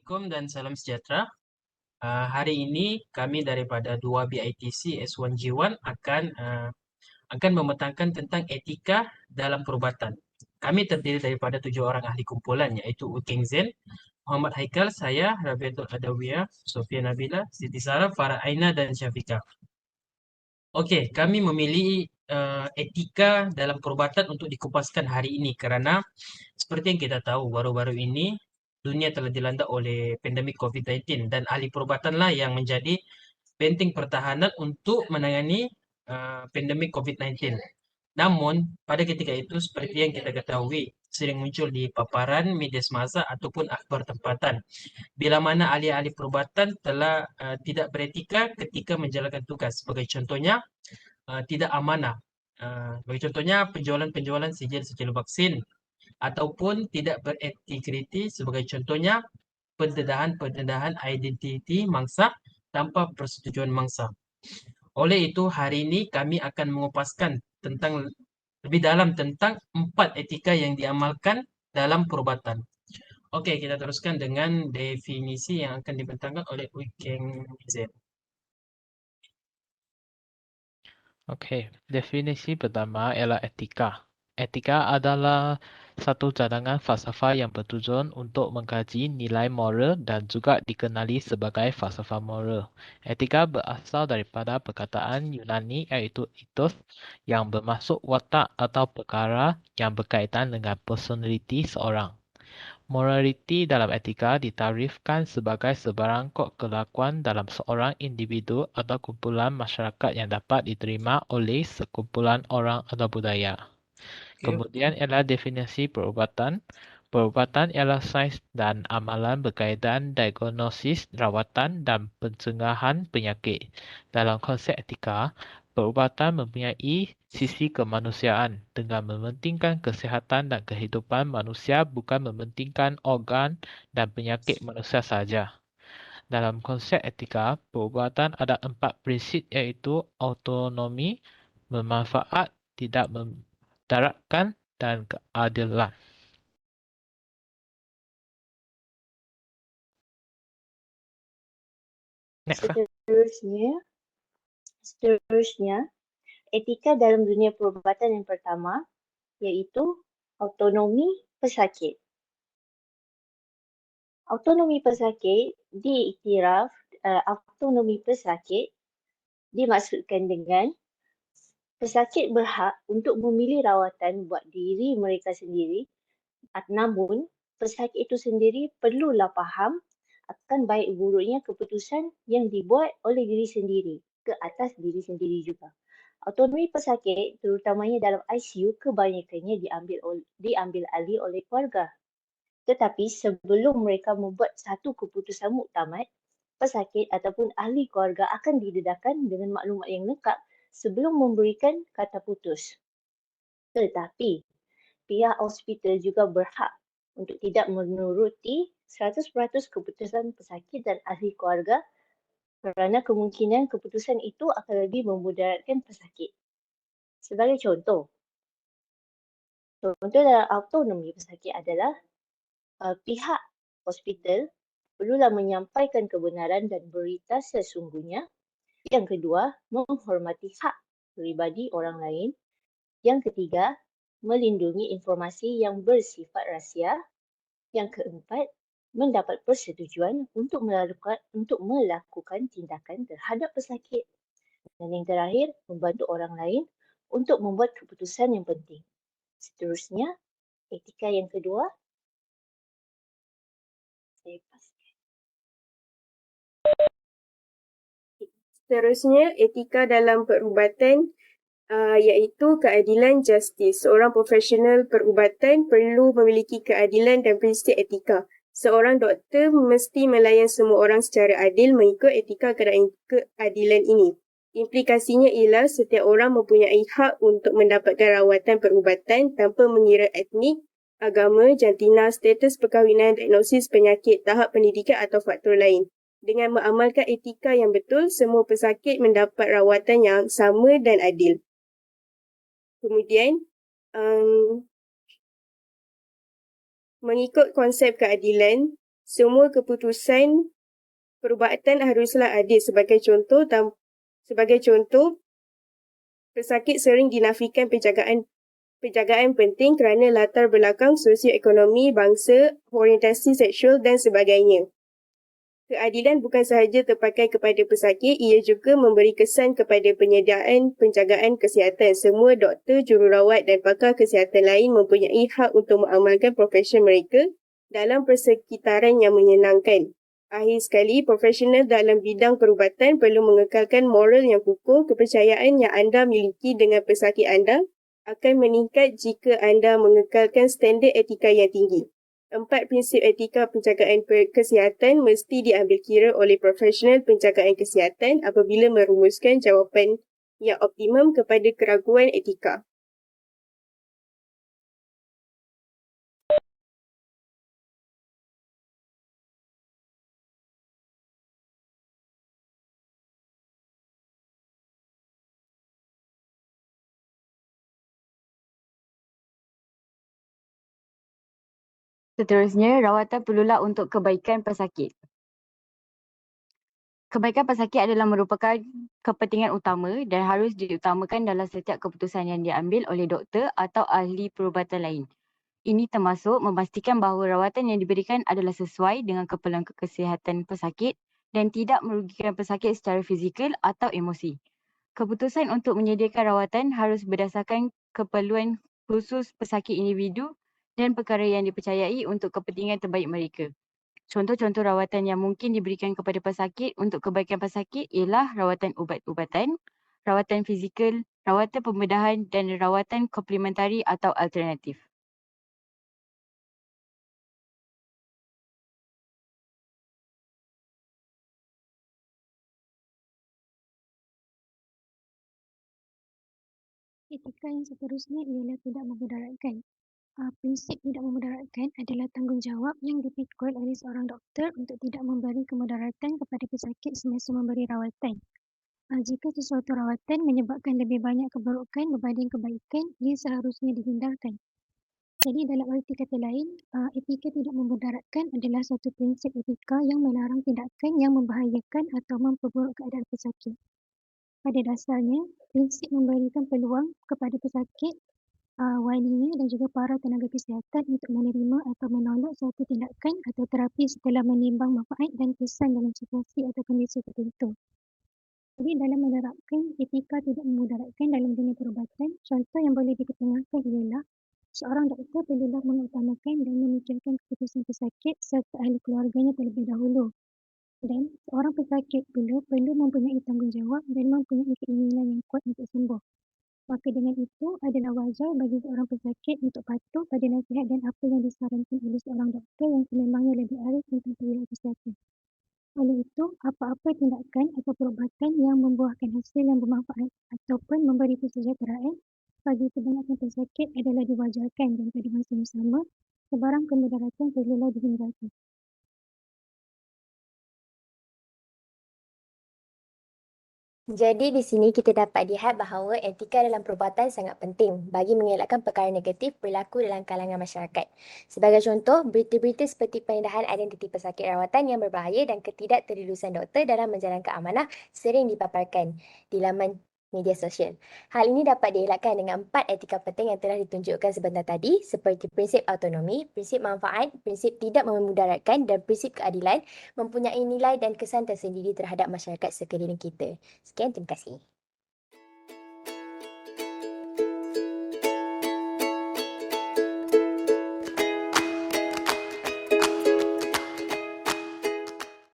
Assalamualaikum dan salam sejahtera. Hari ini kami daripada 2 BITC S1G1 akan memetangkan tentang etika dalam perubatan. Kami terdiri daripada 7 orang ahli kumpulan, iaitu Ukeng Zen, Muhammad Haikal, saya, Rabiatul Adawiyah, Sofia Nabila, Siti Sarah, Farah Aina dan Syafiqah. Okey, kami memilih etika dalam perubatan untuk dikupaskan hari ini kerana seperti yang kita tahu baru-baru ini dunia telah dilanda oleh pandemik COVID-19 dan ahli perubatanlah yang menjadi benteng pertahanan untuk menangani pandemik COVID-19. Namun, pada ketika itu seperti yang kita ketahui sering muncul di paparan media semasa ataupun akhbar tempatan bila mana ahli-ahli perubatan telah tidak beretika ketika menjalankan tugas. Sebagai contohnya, tidak amanah. Sebagai contohnya, penjualan-penjualan sijil-sijil vaksin ataupun tidak berintegriti, sebagai contohnya pendedahan-pendedahan identiti mangsa tanpa persetujuan mangsa. Oleh itu, hari ini kami akan mengupaskan tentang lebih dalam tentang 4 etika yang diamalkan dalam perubatan. Okey, kita teruskan dengan definisi yang akan dibentangkan oleh Ukeng Z. Okey, definisi pertama ialah etika. Etika adalah satu cadangan falsafah yang bertujuan untuk mengkaji nilai moral dan juga dikenali sebagai falsafah moral. Etika berasal daripada perkataan Yunani iaitu ethos yang bermaksud watak atau perkara yang berkaitan dengan personaliti seorang. Moraliti dalam etika ditarifkan sebagai sebarang kod kelakuan dalam seorang individu atau kumpulan masyarakat yang dapat diterima oleh sekumpulan orang atau budaya. Okay. Kemudian ialah definisi perubatan. Perubatan ialah sains dan amalan berkaitan diagnosis, rawatan dan pencegahan penyakit. Dalam konsep etika, perubatan mempunyai sisi kemanusiaan dengan mementingkan kesihatan dan kehidupan manusia bukan mementingkan organ dan penyakit manusia sahaja. Dalam konsep etika, perubatan ada 4 prinsip iaitu autonomi, bermanfaat, tidak memudaratkan dan keadilan. Next. Seterusnya, etika dalam dunia perubatan yang pertama iaitu autonomi pesakit. Autonomi pesakit diiktiraf, autonomi pesakit dimaksudkan dengan pesakit berhak untuk memilih rawatan buat diri mereka sendiri, namun pesakit itu sendiri perlulah faham akan baik buruknya keputusan yang dibuat oleh diri sendiri ke atas diri sendiri juga. Autonomi pesakit terutamanya dalam ICU kebanyakannya diambil alih oleh keluarga. Tetapi sebelum mereka membuat satu keputusan muktamad, pesakit ataupun ahli keluarga akan didedahkan dengan maklumat yang lengkap sebelum memberikan kata putus. Tetapi pihak hospital juga berhak untuk tidak menuruti 100% keputusan pesakit dan ahli keluarga kerana kemungkinan keputusan itu akan lebih memudaratkan pesakit. Sebagai contoh dalam autonomi pesakit adalah pihak hospital perlulah menyampaikan kebenaran dan berita sesungguhnya. Yang kedua, menghormati hak peribadi orang lain. Yang ketiga, melindungi informasi yang bersifat rahsia. Yang keempat, mendapat persetujuan untuk melakukan tindakan terhadap pesakit. Dan yang terakhir, membantu orang lain untuk membuat keputusan yang penting. Seterusnya, etika yang kedua. Saya paskan. Seterusnya, etika dalam perubatan iaitu keadilan justice. Seorang profesional perubatan perlu memiliki keadilan dan prinsip etika. Seorang doktor mesti melayan semua orang secara adil mengikut etika keadilan ini. Implikasinya ialah setiap orang mempunyai hak untuk mendapatkan rawatan perubatan tanpa mengira etnik, agama, jantina, status perkahwinan, diagnosis penyakit, tahap pendidikan atau faktor lain. Dengan mengamalkan etika yang betul, semua pesakit mendapat rawatan yang sama dan adil. Kemudian, mengikut konsep keadilan, Semua keputusan perubatan haruslah adil. Sebagai contoh, pesakit sering dinafikan penjagaan penting kerana latar belakang sosioekonomi, bangsa, orientasi seksual dan sebagainya. Keadilan bukan sahaja terpakai kepada pesakit, ia juga memberi kesan kepada penyediaan penjagaan kesihatan. Semua doktor, jururawat dan pakar kesihatan lain mempunyai hak untuk mengamalkan profesi mereka dalam persekitaran yang menyenangkan. Akhir sekali, profesional dalam bidang perubatan perlu mengekalkan moral yang kukuh. Kepercayaan yang anda miliki dengan pesakit anda akan meningkat jika anda mengekalkan standard etika yang tinggi. 4 prinsip etika penjagaan kesihatan mesti diambil kira oleh profesional penjagaan kesihatan apabila merumuskan jawapan yang optimum kepada keraguan etika. Seterusnya, rawatan perlulah untuk kebaikan pesakit. Kebaikan pesakit adalah merupakan kepentingan utama dan harus diutamakan dalam setiap keputusan yang diambil oleh doktor atau ahli perubatan lain. Ini termasuk memastikan bahawa rawatan yang diberikan adalah sesuai dengan keperluan kesihatan pesakit dan tidak merugikan pesakit secara fizikal atau emosi. Keputusan untuk menyediakan rawatan harus berdasarkan keperluan khusus pesakit individu dan perkara yang dipercayai untuk kepentingan terbaik mereka. Contoh-contoh rawatan yang mungkin diberikan kepada pesakit untuk kebaikan pesakit ialah rawatan ubat-ubatan, rawatan fizikal, rawatan pembedahan dan rawatan komplementari atau alternatif. Etika yang seterusnya ialah tidak memudaratkan. Prinsip tidak memudaratkan adalah tanggungjawab yang dipikul oleh seorang doktor untuk tidak memberi kemudaratan kepada pesakit semasa memberi rawatan. Jika sesuatu rawatan menyebabkan lebih banyak keburukan berbanding kebaikan, ia seharusnya dihindarkan. Jadi dalam arti kata lain, etika tidak memudaratkan adalah satu prinsip etika yang melarang tindakan yang membahayakan atau memperburuk keadaan pesakit. Pada dasarnya, prinsip memberikan peluang kepada pesakit, walinya dan juga para tenaga kesihatan untuk menerima atau menolak suatu tindakan atau terapi setelah menimbang manfaat dan kesan dalam situasi atau kondisi tertentu. Jadi dalam menerapkan etika tidak memudaratkan dalam dunia perubatan, contoh yang boleh diketengahkan ialah seorang doktor perlulah mengutamakan dan memikirkan keputusan pesakit serta ahli keluarganya terlebih dahulu. Dan seorang pesakit pula perlu mempunyai tanggungjawab dan mempunyai keinginan yang kuat untuk sembuh. Maka dengan itu adalah wajar bagi seorang pesakit untuk patuh pada nasihat dan apa yang disarankan oleh seorang doktor yang sememangnya lebih arif tentang perihal kesihatan. Oleh itu, apa-apa tindakan atau perubatan yang membuahkan hasil yang bermanfaat ataupun memberi kesejahteraan bagi kebanyakan pesakit adalah diwajarkan dan pada masa yang sama, sebarang kemudaratan perlulah dihindarkan. Jadi di sini kita dapat lihat bahawa etika dalam perubatan sangat penting bagi mengelakkan perkara negatif berlaku dalam kalangan masyarakat. Sebagai contoh, berita-berita seperti pendedahan identiti pesakit rawatan yang berbahaya dan ketidakterlilusan doktor dalam menjalankan amanah sering dipaparkan di laman media sosial. Hal ini dapat dielakkan dengan 4 etika penting yang telah ditunjukkan sebentar tadi seperti prinsip autonomi, prinsip manfaat, prinsip tidak memudaratkan dan prinsip keadilan mempunyai nilai dan kesan tersendiri terhadap masyarakat sekeliling kita. Sekian, terima kasih.